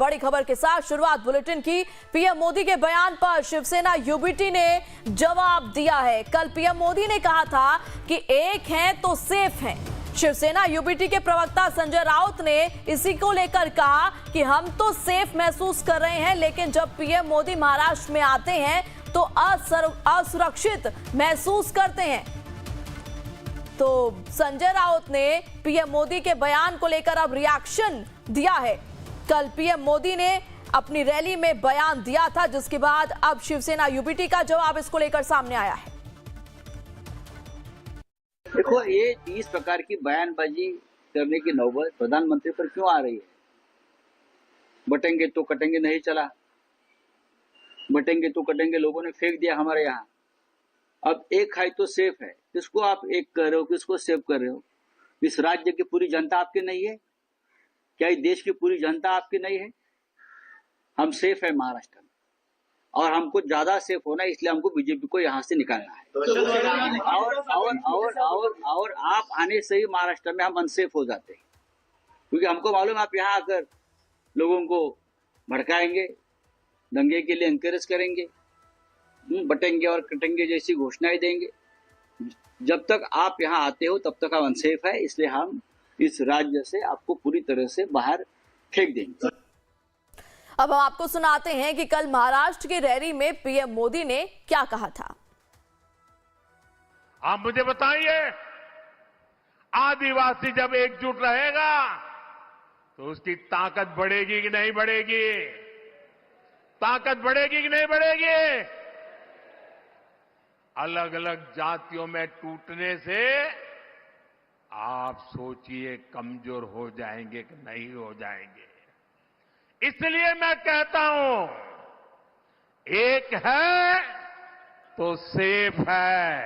बड़ी खबर के साथ शुरुआत बुलेटिन की। पीएम मोदी के बयान पर शिवसेना यूबीटी ने जवाब दिया है। कल पीएम मोदी ने कहा था कि एक हैं तो सेफ हैं। शिवसेना यूबीटी के प्रवक्ता संजय राउत ने इसी को लेकर कहा कि हम तो सेफ महसूस कर रहे हैं, लेकिन जब पीएम मोदी महाराष्ट्र में आते हैं तो असुरक्षित महसूस करते हैं। तो संजय राउत ने पीएम मोदी के बयान को लेकर अब रिएक्शन दिया है। कल पीएम मोदी ने अपनी रैली में बयान दिया था, जिसके बाद अब शिवसेना यूबीटी का जवाब इसको लेकर सामने आया है। देखो, ये इस प्रकार की बयानबाजी करने की नौबत प्रधानमंत्री पर क्यों आ रही है? बटेंगे तो कटेंगे नहीं चला, बटेंगे तो कटेंगे लोगों ने फेंक दिया हमारे यहाँ। अब एक है तो सेफ है। किसको आप एक कर रहे हो, किसको सेफ कर रहे हो? इस राज्य की पूरी जनता आपकी नहीं है क्या? इस देश की पूरी जनता आपकी नहीं है? हम सेफ है महाराष्ट्र में, और हमको ज्यादा सेफ होना है, इसलिए हमको बीजेपी को यहाँ से निकालना है। और आप आने से ही महाराष्ट्र में हम अनसेफ हो जाते हैं, क्योंकि हमको मालूम है आप यहाँ आकर लोगों को भड़काएंगे, दंगे के लिए एनकरेज करेंगे, बटेंगे और कटेंगे जैसी घोषणाएं देंगे। जब तक आप यहाँ आते हो तब तक हम अनसेफ है, इसलिए हम इस राज्य से आपको पूरी तरह से बाहर फेंक देंगे। अब हम आपको सुनाते हैं कि कल महाराष्ट्र की रैली में पीएम मोदी ने क्या कहा था। आप मुझे बताइए, आदिवासी जब एकजुट रहेगा तो उसकी ताकत बढ़ेगी कि नहीं बढ़ेगी? ताकत बढ़ेगी कि नहीं बढ़ेगी? अलग अलग जातियों में टूटने से आप सोचिए कमजोर हो जाएंगे कि नहीं हो जाएंगे। इसलिए मैं कहता हूं, एक है तो सेफ है,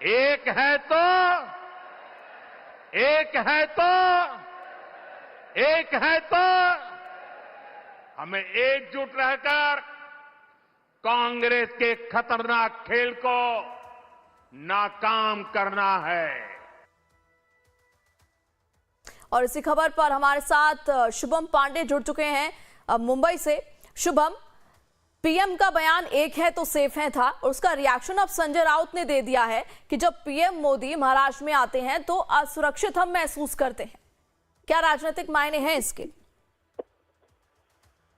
एक है तो हमें एकजुट रहकर कांग्रेस के खतरनाक खेल को नाकाम करना है। और इसी खबर पर हमारे साथ शुभम पांडे जुड़ चुके हैं मुंबई से। शुभम, पीएम का बयान एक है तो सेफ है था, और उसका रिएक्शन अब संजय राउत ने दे दिया है कि जब पीएम मोदी महाराष्ट्र में आते हैं तो असुरक्षित हम महसूस करते हैं। क्या राजनीतिक मायने हैं इसके?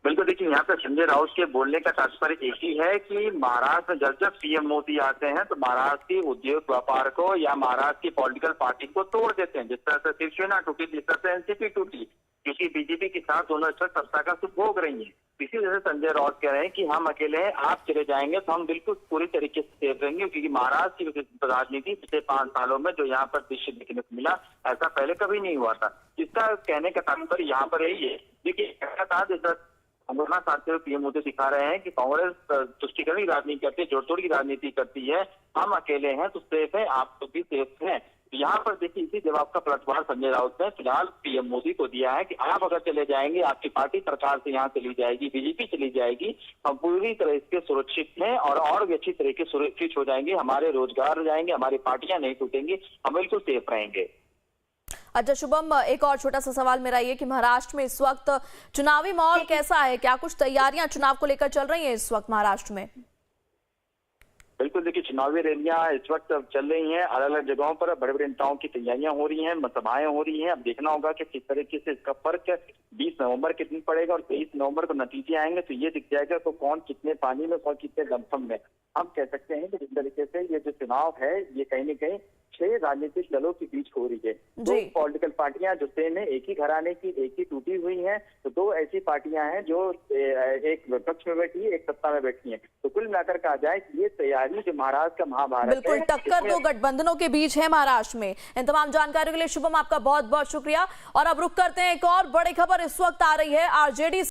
बिल्कुल, देखिए यहाँ पे संजय राउत के बोलने का तात्पर्य एक ही है कि महाराष्ट्र में जब पीएम मोदी आते हैं तो महाराष्ट्र की उद्योग व्यापार को या महाराष्ट्र की पॉलिटिकल पार्टी को तोड़ देते हैं। जिस तरह से शिवसेना टूटी, जिस तरह से एनसीपी टूटी, क्योंकि बीजेपी के साथ दोनों इस वक्त सत्ता का सुख भोग रही है। इसी वजह से संजय राउत कह रहे हैं कि हम अकेले हैं, आप चले जाएंगे तो हम बिल्कुल पूरी तरीके से सेफ रहेंगे, क्योंकि महाराष्ट्र की राजनीति पिछले 5 सालों में जो यहाँ पर दृश्य देखने को मिला, ऐसा पहले कभी नहीं हुआ था। इसका कहने का तात्पर्य यहाँ पर यही है। देखिए, ऐसा था जैसा हमारा साथियों पीएम मोदी सिखा रहे हैं कि कांग्रेस तुष्टिकरण की राजनीति करती है, जोड़तोड़ की राजनीति करती है। हम अकेले हैं तो सेफ है, आप तो भी सेफ हैं। यहाँ पर देखिए, इसी जवाब का पलटवार संजय राउत ने फिलहाल पीएम मोदी को दिया है कि आप अगर चले जाएंगे, आपकी पार्टी सरकार से यहाँ चली जाएगी, बीजेपी चली जाएगी, हम पूरी तरह से सुरक्षित हैं और भी अच्छी तरीके से सुरक्षित हो जाएंगे। हमारे रोजगार जाएंगे, हमारी पार्टियां नहीं टूटेंगी, हम बिल्कुल सेफ रहेंगे। अच्छा शुभम, एक और छोटा सा सवाल मेरा ये कि महाराष्ट्र में इस वक्त चुनावी माहौल कैसा है? क्या कुछ तैयारियां चुनाव को लेकर चल रही हैं इस वक्त महाराष्ट्र में? बिल्कुल, देखिए, चुनावी रैलियां इस वक्त चल रही हैं, अलग अलग जगहों पर बड़े बड़े नेताओं की तैयारियां हो रही हैं, सभाएं हो रही हैं। अब देखना होगा कि किस तरीके से इसका फर्क 20 नवंबर के दिन पड़ेगा और 23 नवंबर को नतीजे आएंगे तो ये दिख जाएगा तो कौन कितने पानी में, कौन कितने लमसम में। हम कह सकते हैं कि जिस तरीके से ये जो चुनाव है ये कहीं न कहीं 6 राजनीतिक दलों के बीच हो रही है। 2 पॉलिटिकल पार्टियां जो सेम है, एक ही घराने की, एक ही टूटी हुई हैं, तो 2 ऐसी पार्टियां हैं जो एक विपक्ष में बैठी है, एक सत्ता में बैठी है। तो कुल मिलाकर कहा जाए कि ये तैयारी जो महाराष्ट्र का महाभारत है, बिल्कुल टक्कर 2 गठबंधनों के बीच है महाराष्ट्र में। इन तमाम जानकारियों के लिए शुभम आपका बहुत बहुत शुक्रिया। और अब रुक करते हैं, एक और बड़ी खबर इस वक्त आ रही है। आरजेडी